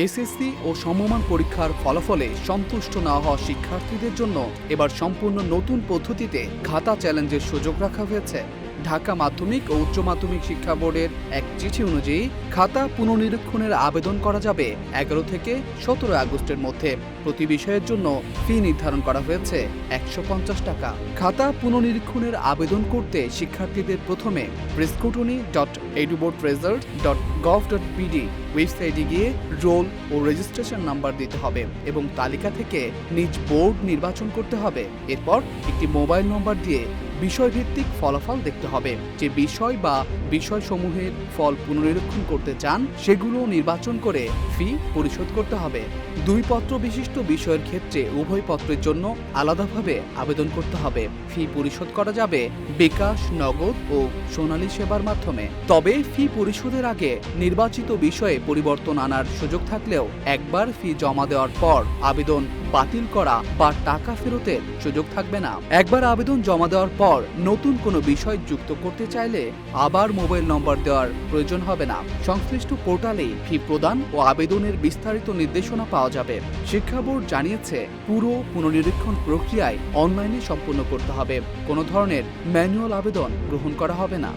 SSC ও সমমান পরীক্ষার ফলাফলে সন্তুষ্ট না হওয়া শিক্ষার্থীদের জন্য এবার সম্পূর্ণ নতুন পদ্ধতিতে খাতা চ্যালেঞ্জের সুযোগ রাখা হয়েছে। ঢাকা মাধ্যমিক ও উচ্চ মাধ্যমিক শিক্ষা বোর্ডের এক চিঠি অনুযায়ী খাতা পুনর্নিরীক্ষণের আবেদন করা যাবে 11 থেকে 17 আগস্টের মধ্যে। প্রতি বিষয়ের জন্য ফি নির্ধারণ করা হয়েছে 150 টাকা। খাতা পুনর্নিরীক্ষণের আবেদন করতে শিক্ষার্থীদের প্রথমে prescrutiny.edubordresult.gov.bd ওয়েবসাইটে গিয়ে রোল ও রেজিস্ট্রেশন নাম্বার দিতে হবে এবং তালিকা থেকে নিজ বোর্ড নির্বাচন করতে হবে। এরপর একটি মোবাইল নম্বর দিয়ে বিষয়ভিত্তিক ফলাফল দেখতে হবে। যে বিষয় বা বিষয়সমূহের ফল পুনর্নিরীক্ষণ করতে চান সেগুলো নির্বাচন করে ফি পরিশোধ করতে হবে। 2 পত্র বিশিষ্ট বিষয়ের ক্ষেত্রে উভয় পত্রের জন্য আলাদাভাবে আবেদন করতে হবে। ফি পরিশোধ করা যাবে বিকাশ, নগদ ও সোনালী সেবার মাধ্যমে। তবে ফি পরিশোধের আগে নির্বাচিত বিষয়ে পরিবর্তন আনার সুযোগ থাকলেও একবার ফি জমা দেওয়ার পর আবেদন বাতিল করা বা টাকা ফেরতের সুযোগ থাকবে না। একবার আবেদন জমা দেওয়ার পর নতুন কোনো বিষয় যুক্ত করতে চাইলে আবার মোবাইল নম্বর দেওয়ার প্রয়োজন হবে না। সংশ্লিষ্ট পোর্টালে ফি প্রদান ও আবেদনের বিস্তারিত নির্দেশনা পাওয়া যাবে। শিক্ষা বোর্ড জানিয়েছে, পুরো পুনর্নিরীক্ষণ প্রক্রিয়ায় অনলাইনে সম্পূর্ণ করতে হবে। কোনো ধরনের ম্যানুয়াল আবেদন গ্রহণ করা হবে না।